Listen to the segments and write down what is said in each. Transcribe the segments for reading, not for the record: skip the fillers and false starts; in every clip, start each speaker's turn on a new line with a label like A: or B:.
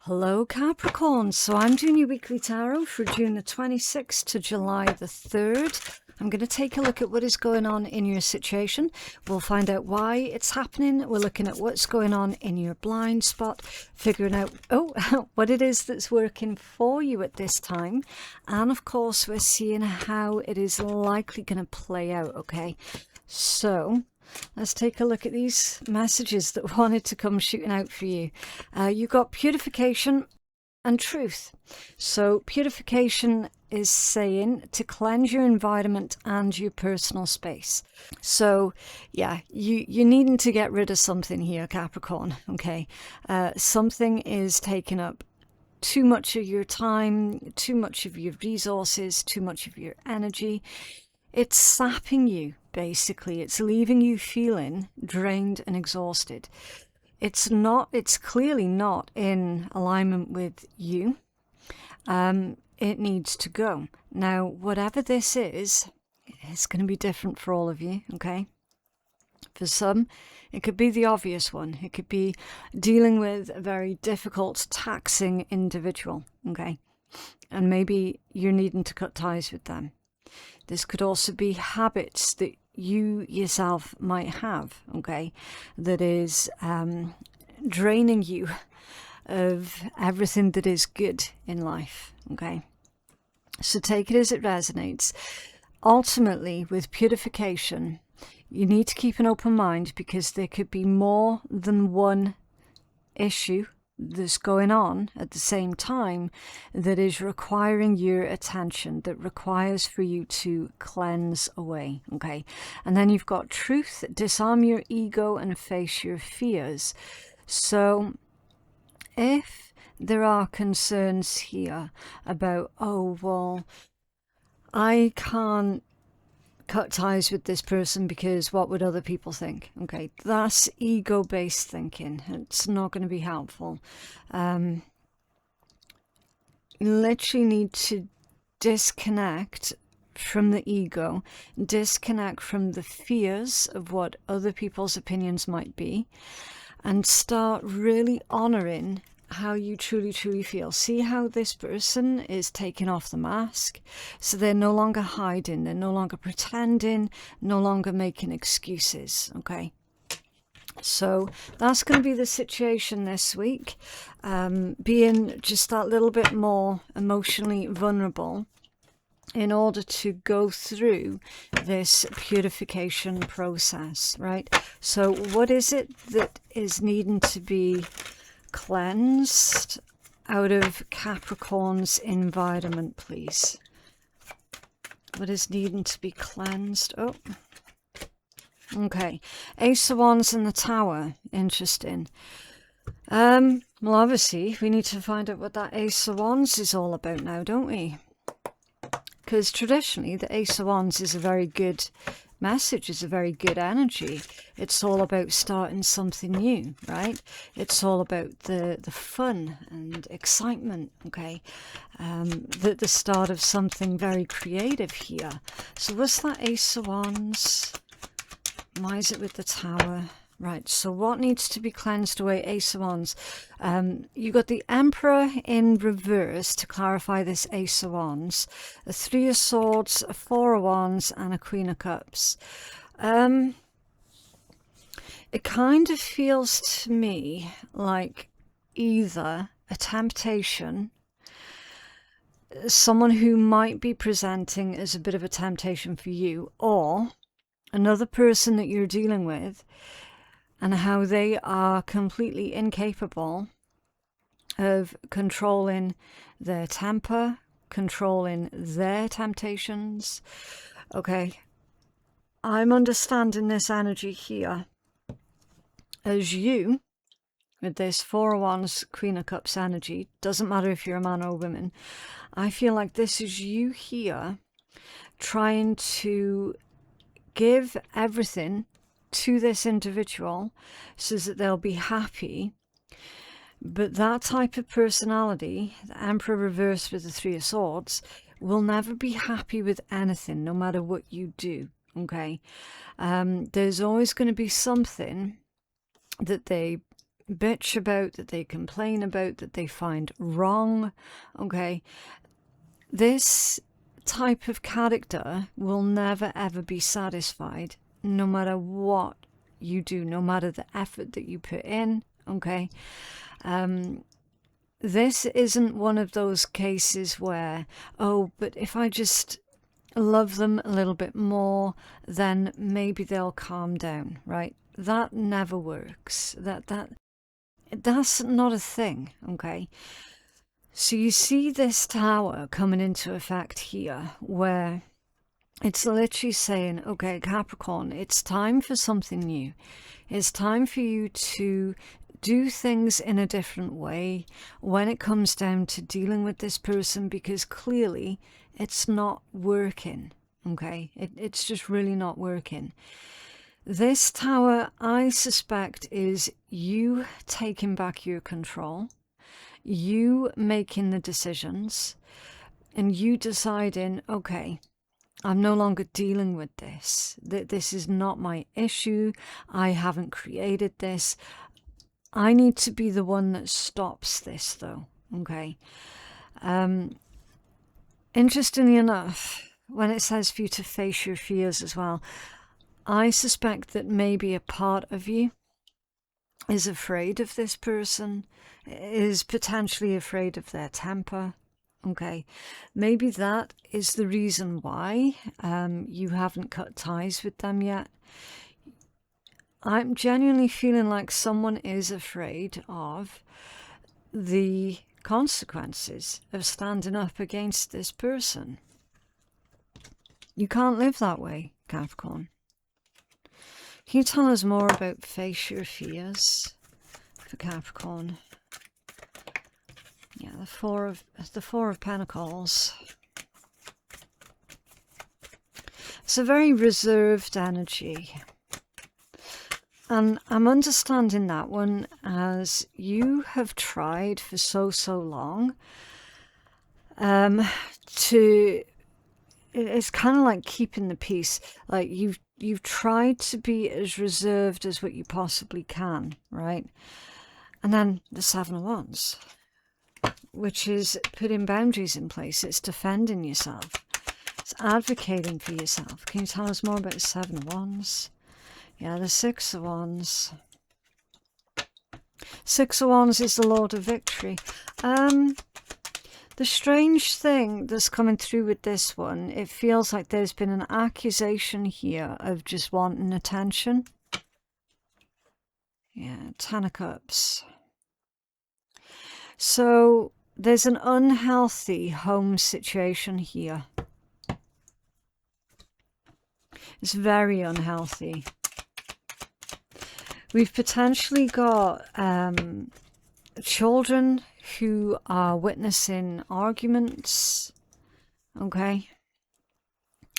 A: Hello Capricorn, so I'm doing your weekly tarot for June the 26th to July the 3rd. I'm going to take a look at what is going on in your situation. We'll find out why it's happening. We're looking at what's going on in your blind spot, figuring out what it is that's working for you at this time. And of course, we're seeing how it is likely going to play out, okay? So let's take a look at these messages that wanted to come shooting out for you. You got purification and truth. So purification is saying to cleanse your environment and your personal space. So yeah, you're needing to get rid of something here, Capricorn, okay? Something is taking up too much of your time, too much of your resources, too much of your energy. It's sapping you, basically. It's leaving you feeling drained and exhausted. It's clearly not in alignment with you. It needs to go. Now, whatever this is, it's going to be different for all of you, okay? For some, it could be the obvious one. It could be dealing with a very difficult, taxing individual, okay? And maybe you're needing to cut ties with them. This could also be habits that you yourself might have, okay, that is draining you of everything that is good in life, okay? So take it as it resonates. Ultimately, with purification, you need to keep an open mind because there could be more than one issue that's going on at the same time that is requiring your attention, that requires for you to cleanse away, okay? And then you've got truth, disarm your ego and face your fears. So if there are concerns here about, oh, well, I can't cut ties with this person because what would other people think? Okay, that's ego-based thinking. It's not going to be helpful. You literally need to disconnect from the ego, disconnect from the fears of what other people's opinions might be, and start really honoring how you truly feel. See how this person is taking off the mask, so they're no longer hiding, they're no longer pretending, no longer making excuses, okay? So that's going to be the situation this week, being just that little bit more emotionally vulnerable in order to go through this purification process, right? So what is it that is needing to be cleansed out of Capricorn's environment, please? What is needing to be cleansed? Oh, okay. Ace of Wands in the Tower. Interesting. Well, obviously, we need to find out what that Ace of Wands is all about now, don't we? Because traditionally, the Ace of Wands is a very good message, is a very good energy. It's all about starting something new, right? It's all about the fun and excitement, okay? The start of something very creative here. So what's that Ace of Wands? Why is it with the Tower? Right, so what needs to be cleansed away? Ace of Wands. You got the Emperor in reverse to clarify this Ace of Wands. A Three of Swords, a Four of Wands, and a Queen of Cups. It kind of feels to me like either a temptation, someone who might be presenting as a bit of a temptation for you, or another person that you're dealing with, and how they are completely incapable of controlling their temper, controlling their temptations. Okay, I'm understanding this energy here as you, with this Four of Wands, Queen of Cups energy. Doesn't matter if you're a man or a woman. I feel like this is you here trying to give everything to this individual so that they'll be happy, but that type of personality, the Emperor reversed with the Three of Swords, will never be happy with anything, no matter what you do, okay? There's always going to be something that they bitch about, that they complain about, that they find wrong, okay? This type of character will never ever be satisfied, no matter what you do, no matter the effort that you put in, okay? This isn't one of those cases where, oh, but if I just love them a little bit more, then maybe they'll calm down, right? That never works. That's not a thing, okay? So you see this tower coming into effect here, where it's literally saying, okay, Capricorn, it's time for something new. It's time for you to do things in a different way when it comes down to dealing with this person, because clearly it's not working, okay? It's just really not working. This tower, I suspect, is you taking back your control, you making the decisions, and you deciding, okay, I'm no longer dealing with this. This is not my issue. I haven't created this. I need to be the one that stops this, though, okay? Interestingly enough, when it says for you to face your fears as well, I suspect that maybe a part of you is afraid of this person, is potentially afraid of their temper, okay? Maybe that is the reason why you haven't cut ties with them yet. I'm genuinely feeling like someone is afraid of the consequences of standing up against this person. You can't live that way, Capricorn. Can you tell us more about face your fears for Capricorn? Yeah, the Four of Pentacles. It's a very reserved energy. And I'm understanding that one as you have tried for so long it's kind of like keeping the peace. Like you've tried to be as reserved as what you possibly can, right? And then the Seven of Wands, which is putting boundaries in place. It's defending yourself. It's advocating for yourself. Can you tell us more about the Seven of Wands? Yeah, the Six of Wands. Six of Wands is the Lord of Victory. The strange thing that's coming through with this one, it feels like there's been an accusation here of just wanting attention. Yeah, Ten of Cups. So there's an unhealthy home situation here. It's very unhealthy. We've potentially got children who are witnessing arguments, okay?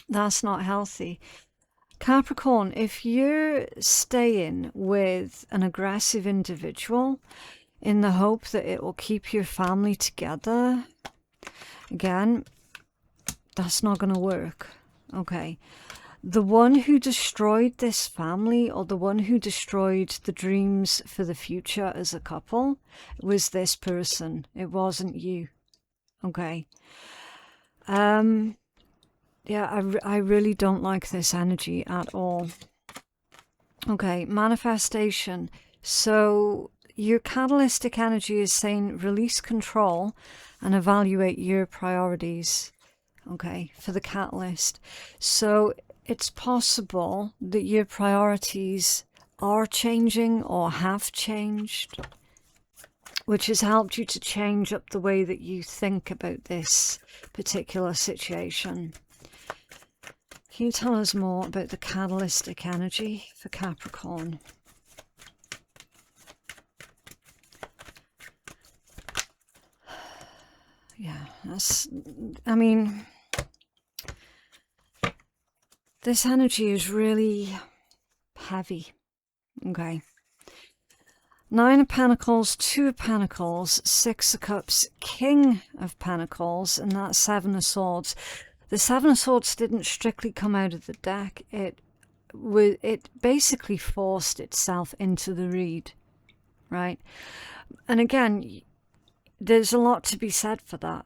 A: That's not healthy. Capricorn, if you're staying with an aggressive individual in the hope that it will keep your family together, again, that's not going to work, okay? The one who destroyed this family, or the one who destroyed the dreams for the future as a couple, was this person. It wasn't you. Okay. Yeah, I really don't like this energy at all. Okay, manifestation. So your catalytic energy is saying release control and evaluate your priorities. Okay, for the catalyst. So it's possible that your priorities are changing or have changed, which has helped you to change up the way that you think about this particular situation. Can you tell us more about the catalytic energy for Capricorn? Yeah, I mean, this energy is really heavy, okay? Nine of Pentacles, Two of Pentacles, Six of Cups, King of Pentacles, and that's Seven of Swords. The Seven of Swords didn't strictly come out of the deck. It basically forced itself into the read, right? And again, there's a lot to be said for that.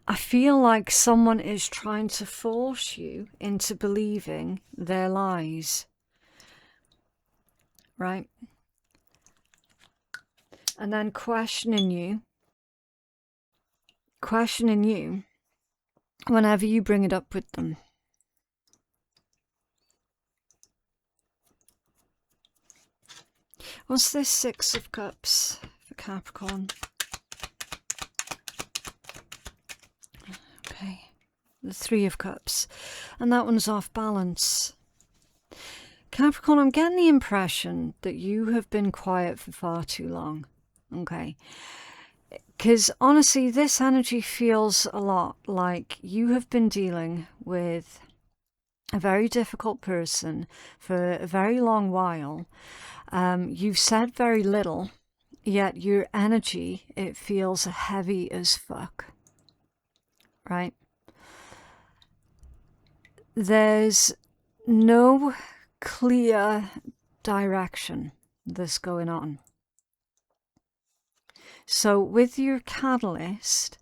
A: I feel like someone is trying to force you into believing their lies, right? And then questioning you whenever you bring it up with them. What's this Six of Cups for Capricorn? Okay, the Three of Cups. And that one's off balance. Capricorn, I'm getting the impression that you have been quiet for far too long. Okay. Because honestly, this energy feels a lot like you have been dealing with a very difficult person for a very long while. You've said very little, yet your energy, it feels heavy as fuck, right? There's no clear direction that's going on. So with your catalyst,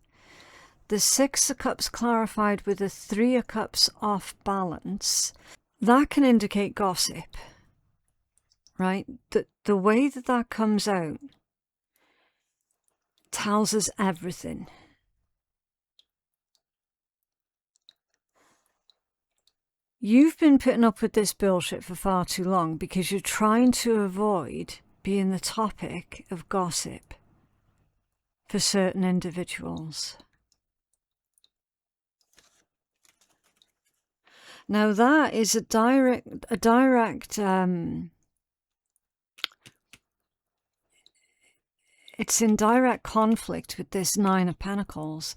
A: the Six of Cups clarified with the Three of Cups off balance, that can indicate gossip, right? The way that that comes out tells us everything. You've been putting up with this bullshit for far too long because you're trying to avoid being the topic of gossip for certain individuals. Now that is a direct it's in direct conflict with this Nine of Pentacles,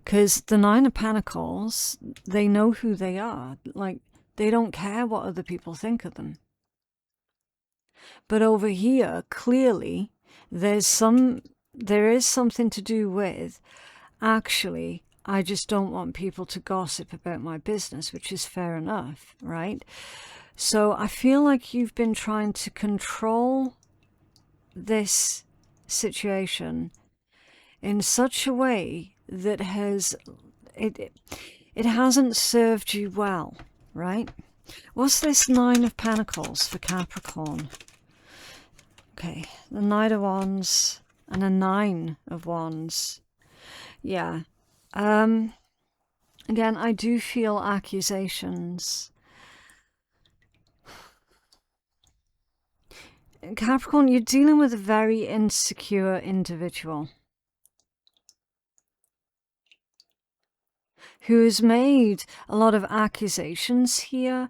A: because the Nine of Pentacles, they know who they are. Like, they don't care what other people think of them. But over here, clearly, there is something to do with, actually, I just don't want people to gossip about my business, which is fair enough, right? So I feel like you've been trying to control this situation in such a way that it hasn't served you well, right? What's this Nine of Pentacles for Capricorn? Okay, the Knight of Wands and a Nine of Wands. Yeah. Again, I do feel accusations. Capricorn, you're dealing with a very insecure individual who has made a lot of accusations here,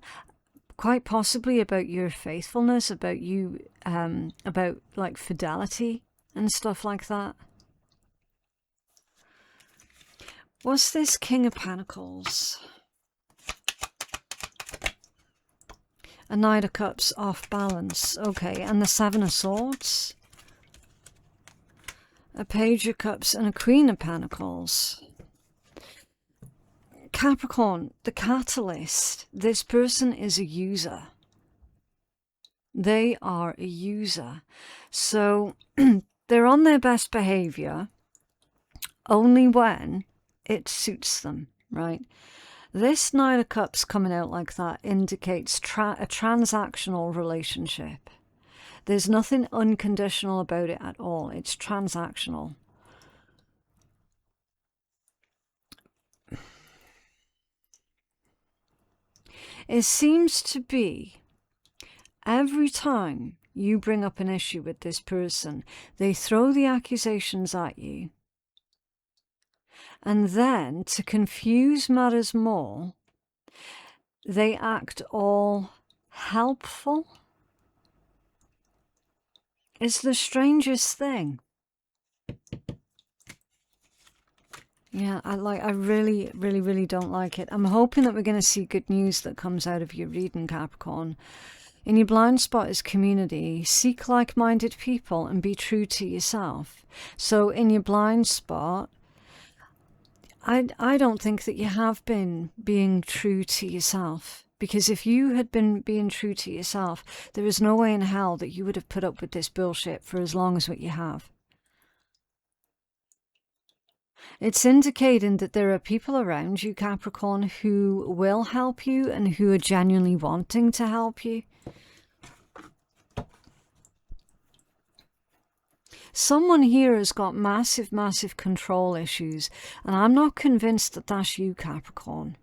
A: quite possibly about your faithfulness, about you, about like fidelity and stuff like that. What's this King of Pentacles? A Knight of Cups off balance. Okay, and the Seven of Swords. A Page of Cups and a Queen of Pentacles. Capricorn, the catalyst. This person is a user. They are a user. So they're on their best behavior only when it suits them, right? This Nine of Cups coming out like that indicates a transactional relationship. There's nothing unconditional about it at all. It's transactional. It seems to be every time you bring up an issue with this person, they throw the accusations at you. And then, to confuse matters more, they act all helpful. It's the strangest thing. Yeah, I really don't like it. I'm hoping that we're going to see good news that comes out of your reading, Capricorn. In your blind spot is community. Seek like-minded people and be true to yourself. So in your blind spot, I don't think that you have been being true to yourself Because if you had been being true to yourself, there is no way in hell that you would have put up with this bullshit for as long as what you have. It's indicating that there are people around you, Capricorn, who will help you and who are genuinely wanting to help you. Someone here has got massive, massive control issues, and I'm not convinced that that's you, Capricorn.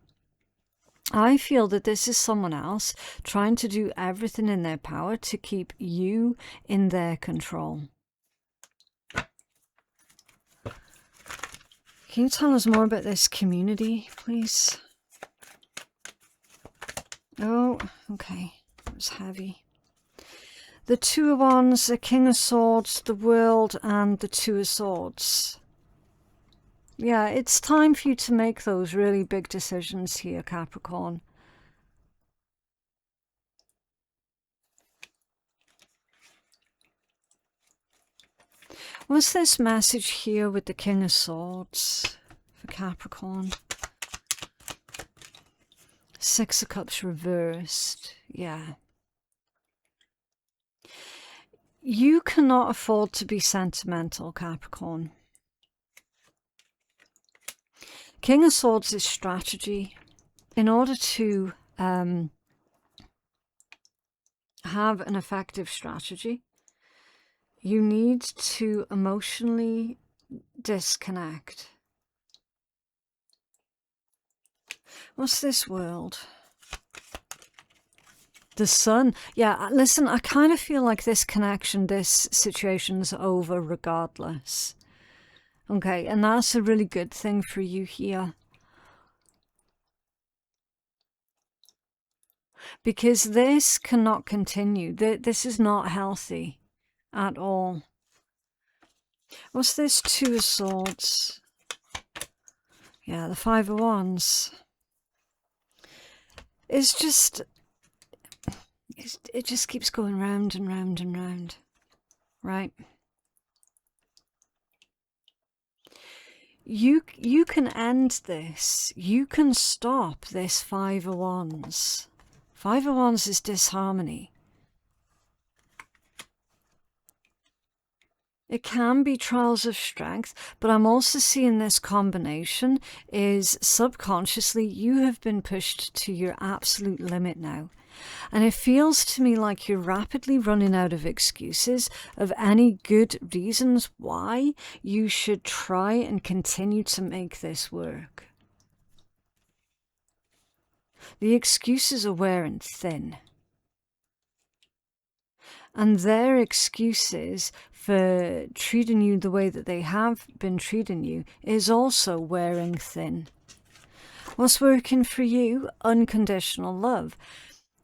A: I feel that this is someone else trying to do everything in their power to keep you in their control. Can you tell us more about this community, please? Oh, okay. It was heavy. The Two of Wands, the King of Swords, the World, and the Two of Swords. Yeah, it's time for you to make those really big decisions here, Capricorn. What's this message here with the King of Swords for Capricorn? Six of Cups reversed. Yeah. You cannot afford to be sentimental, Capricorn. King of Swords is strategy. In order to have an effective strategy, you need to emotionally disconnect. What's this World? The Sun. Yeah, listen, I kind of feel like this connection, this situation's over regardless. Okay, and that's a really good thing for you here. Because this cannot continue. This is not healthy at all. What's this Two of Swords? Yeah, the Five of Wands. It's just... It just keeps going round and round and round. Right? You can end this. You can stop this Five of Wands. Five of Wands is disharmony. It can be trials of strength, but I'm also seeing this combination is subconsciously you have been pushed to your absolute limit now. And it feels to me like you're rapidly running out of excuses of any good reasons why you should try and continue to make this work. The excuses are wearing thin. And their excuses for treating you the way that they have been treating you is also wearing thin. What's working for you? Unconditional love.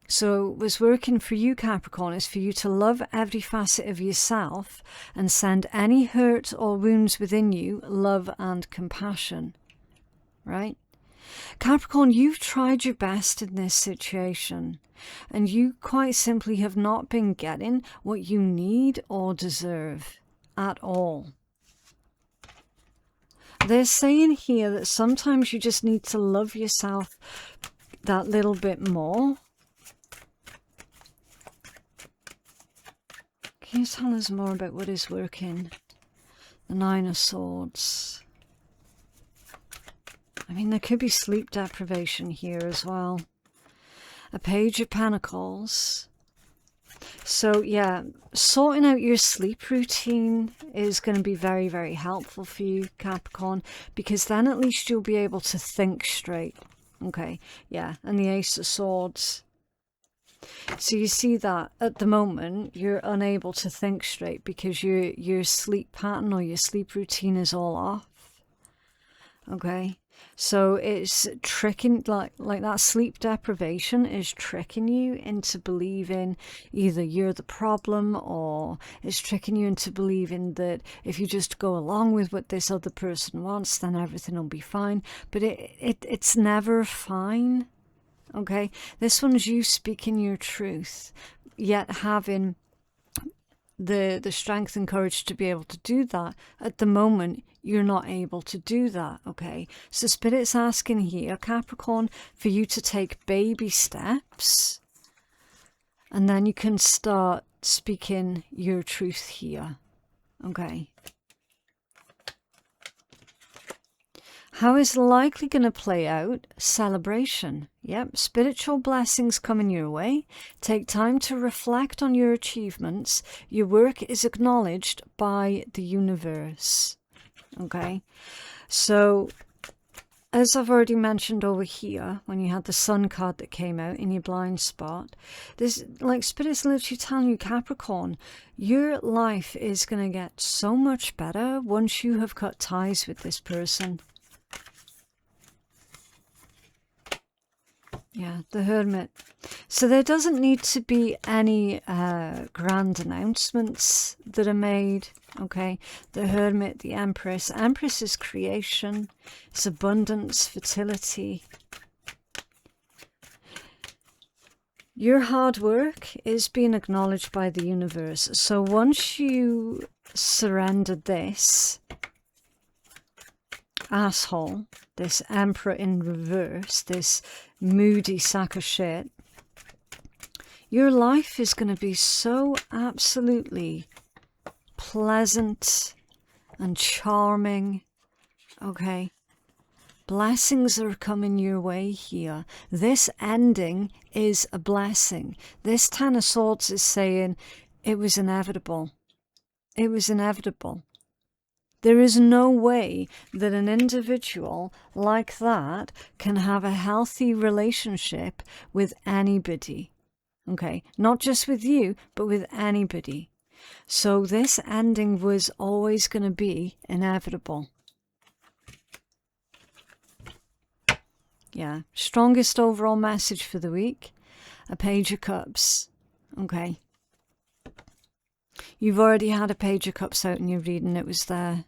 A: So what's working for you, Capricorn, is for you to love every facet of yourself and send any hurt or wounds within you love and compassion. Right? Capricorn, you've tried your best in this situation, and you quite simply have not been getting what you need or deserve at all. They're saying here that sometimes you just need to love yourself that little bit more. Can you tell us more about what is working? The Nine of Swords. I mean, there could be sleep deprivation here as well. A Page of Pentacles. So, yeah, sorting out your sleep routine is going to be very, very helpful for you, Capricorn, because then at least you'll be able to think straight. Okay, yeah, and the Ace of Swords. So you see that at the moment you're unable to think straight because your sleep pattern or your sleep routine is all off. Okay, so it's tricking, like that sleep deprivation is tricking you into believing either you're the problem, or it's tricking you into believing that if you just go along with what this other person wants, then everything will be fine. But it's never fine. Okay, this one's you speaking your truth, yet having the strength and courage to be able to do that. At the moment, you're not able to do that, okay? So Spirit's asking here, Capricorn, for you to take baby steps, and then you can start speaking your truth here, okay? How is likely going to play out? Celebration. Yep, spiritual blessings coming your way. Take time to reflect on your achievements. Your work is acknowledged by the universe. Okay, so as I've already mentioned over here, when you had the Sun card that came out in your blind spot, this, like, Spirit's literally telling you, Capricorn, your life is going to get so much better once you have cut ties with this person. Yeah, the Hermit. So there doesn't need to be any grand announcements that are made, okay? The Hermit, the Empress. Empress is creation, it's abundance, fertility. Your hard work is being acknowledged by the universe. So once you surrender this asshole, this Emperor in reverse, this moody sack of shit, your life is going to be so absolutely pleasant and charming, okay? Blessings are coming your way here. This ending is a blessing. This Ten of Swords is saying it was inevitable. It was inevitable. There is no way that an individual like that can have a healthy relationship with anybody. Okay, not just with you, but with anybody. So this ending was always going to be inevitable. Yeah, strongest overall message for the week, a Page of Cups. Okay. You've already had a Page of Cups out in your reading. It was there.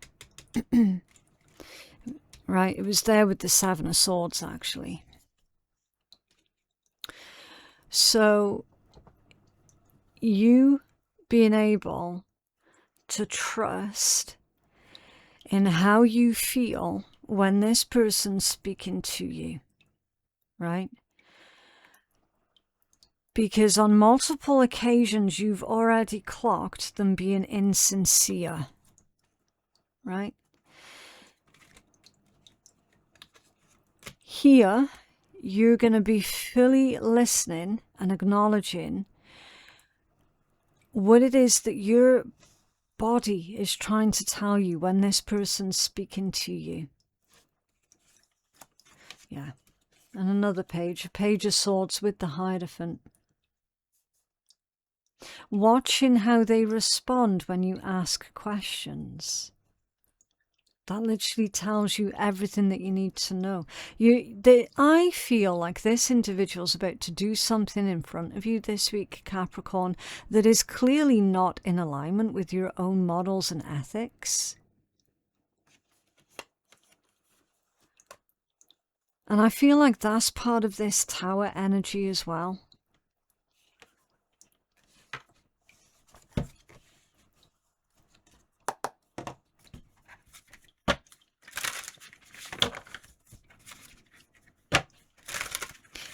A: Right, it was there with the Seven of Swords, actually. So, you being able to trust in how you feel when this person's speaking to you, right? Because on multiple occasions, you've already clocked them being insincere, right? Here, you're going to be fully listening and acknowledging what it is that your body is trying to tell you when this person's speaking to you. Yeah. And another page, a Page of Swords with the Hierophant. Watching how they respond when you ask questions. That literally tells you everything that you need to know. I feel like this individual's about to do something in front of you this week, Capricorn, that is clearly not in alignment with your own morals and ethics. And I feel like that's part of this Tower energy as well.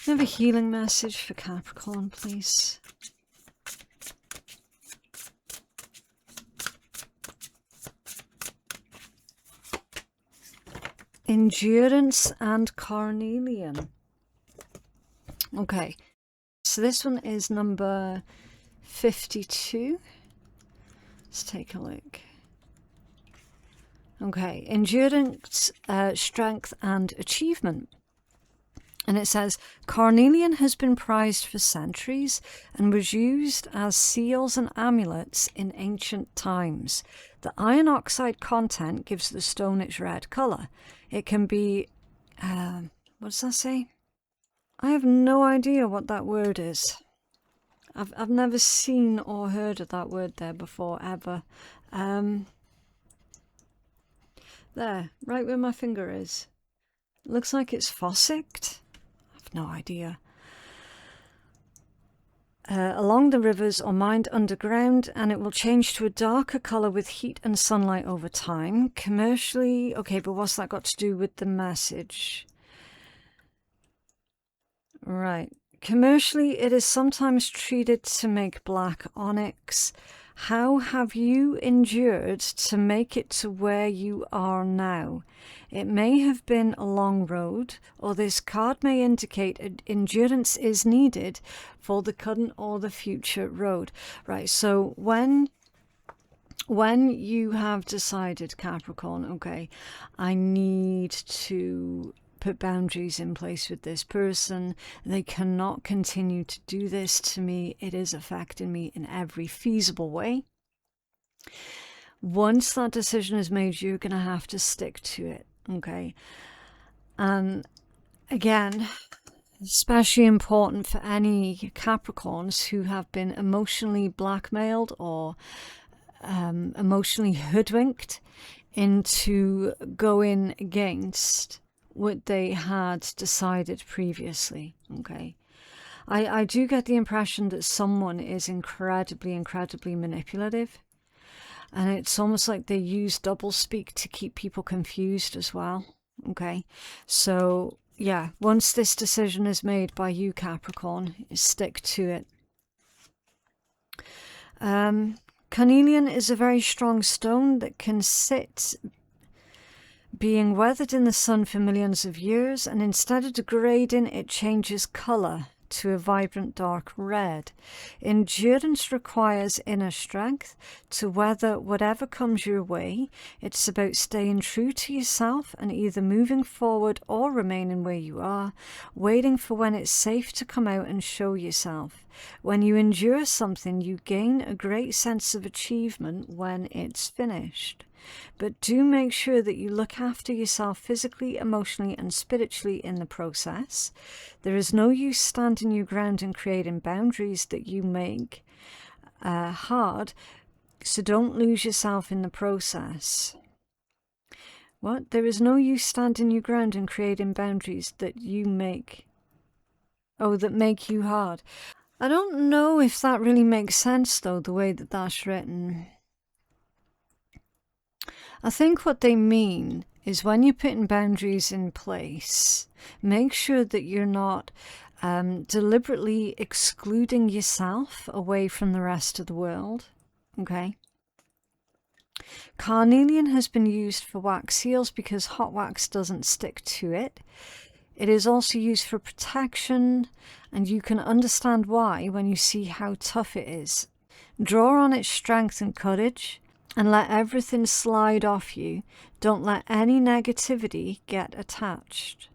A: Have a healing message for Capricorn, please. Endurance and Carnelian. Okay, so this one is number 52. Let's take a look. Okay, endurance, strength and achievement. And it says, carnelian has been prized for centuries and was used as seals and amulets in ancient times. The iron oxide content gives the stone its red colour. It can be, what does that say? I have no idea what that word is. I've never seen or heard of that word there before, ever. There, right where my finger is. It looks like it's fossicked. No idea. along the rivers or mined underground, and it will change to a darker color with heat and sunlight over time. Commercially, okay, but what's that got to do with the message? Right. Commercially, it is sometimes treated to make black onyx. How have you endured to make it to where you are now? It may have been a long road, or this card may indicate endurance is needed for the current or the future road. Right, so when you have decided, Capricorn, okay, I need to put boundaries in place with this person. They cannot continue to do this to me. It is affecting me in every feasible way. Once that decision is made, you're going to have to stick to it, okay? And again, especially important for any Capricorns who have been emotionally blackmailed or emotionally hoodwinked into going against what they had decided previously, okay? I do get the impression that someone is incredibly manipulative, and it's almost like they use doublespeak to keep people confused as well, okay? So yeah, once this decision is made by you, Capricorn, stick to it. Carnelian is a very strong stone that can sit being weathered in the sun for millions of years, and instead of degrading, it changes colour to a vibrant dark red. Endurance requires inner strength to weather whatever comes your way. It's about staying true to yourself and either moving forward or remaining where you are, waiting for when it's safe to come out and show yourself. When you endure something, you gain a great sense of achievement when it's finished. But do make sure that you look after yourself physically, emotionally, and spiritually in the process. There is no use standing your ground and creating boundaries that you make hard, so don't lose yourself in the process. What? There is no use standing your ground and creating boundaries that you make... Oh, that make you hard. I don't know if that really makes sense, though, the way that that's written. I think what they mean is when you're putting boundaries in place, make sure that you're not deliberately excluding yourself away from the rest of the world, okay? Carnelian has been used for wax seals because hot wax doesn't stick to it. It is also used for protection, and you can understand why when you see how tough it is. Draw on its strength and courage, and let everything slide off you. Don't let any negativity get attached.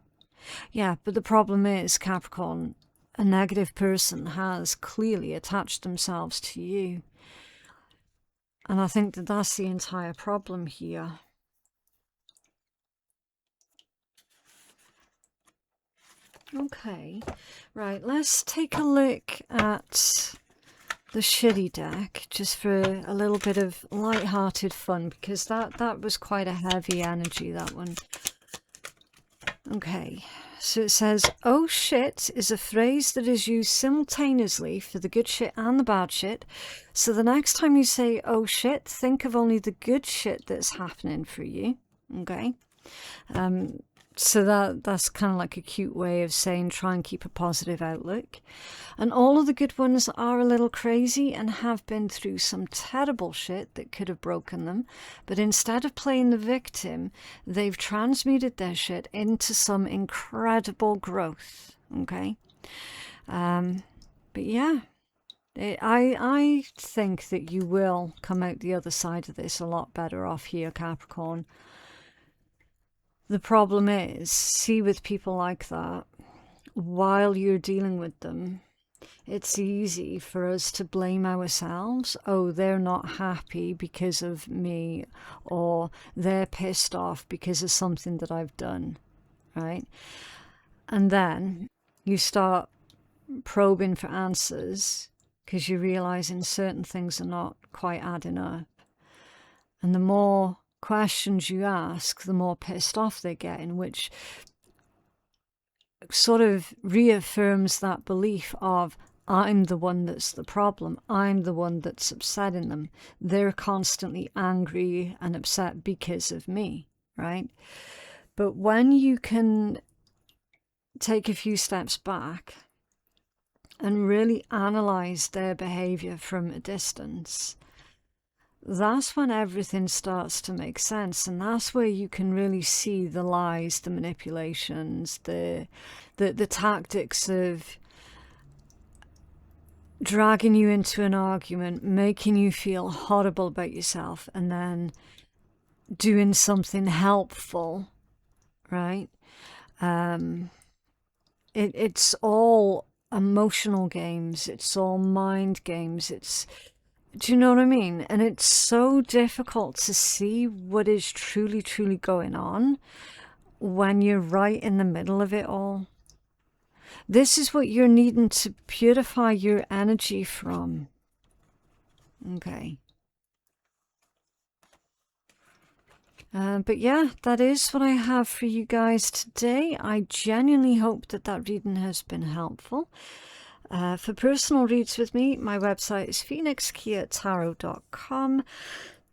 A: Yeah, but the problem is, Capricorn, a negative person has clearly attached themselves to you. And I think that that's the entire problem here. Okay, right, let's take a look at the shitty deck, just for a little bit of light-hearted fun, because that was quite a heavy energy, that one. Okay, so it says, oh shit is a phrase that is used simultaneously for the good shit and the bad shit. So the next time you say, oh shit, think of only the good shit that's happening for you, okay? So that's kind of like a cute way of saying try and keep a positive outlook. And all of the good ones are a little crazy and have been through some terrible shit that could have broken them. But instead of playing the victim, they've transmuted their shit into some incredible growth. Okay? But yeah, I think that you will come out the other side of this a lot better off here, Capricorn. The problem is, see, with people like that, while you're dealing with them, it's easy for us to blame ourselves. Oh, they're not happy because of me, or they're pissed off because of something that I've done, right? And then you start probing for answers because you're realizing certain things are not quite adding up. And the more questions you ask, the more pissed off they get, in which sort of reaffirms that belief of, I'm the one that's the problem. I'm the one that's upsetting them. They're constantly angry and upset because of me, right? But when you can take a few steps back and really analyze their behavior from a distance, that's when everything starts to make sense. And that's where you can really see the lies, the manipulations, the tactics of dragging you into an argument, making you feel horrible about yourself, and then doing something helpful, right? It's all emotional games. It's all mind games. Do you know what I mean? And it's so difficult to see what is truly, truly going on when you're right in the middle of it all. This is what you're needing to purify your energy from. Okay. But yeah, that is what I have for you guys today. I genuinely hope that that reading has been helpful. For personal reads with me, my website is phoenixkeiatarot.com.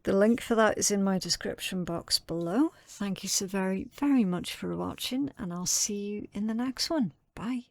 A: The link for that is in my description box below. Thank you so very, very much for watching, and I'll see you in the next one. Bye.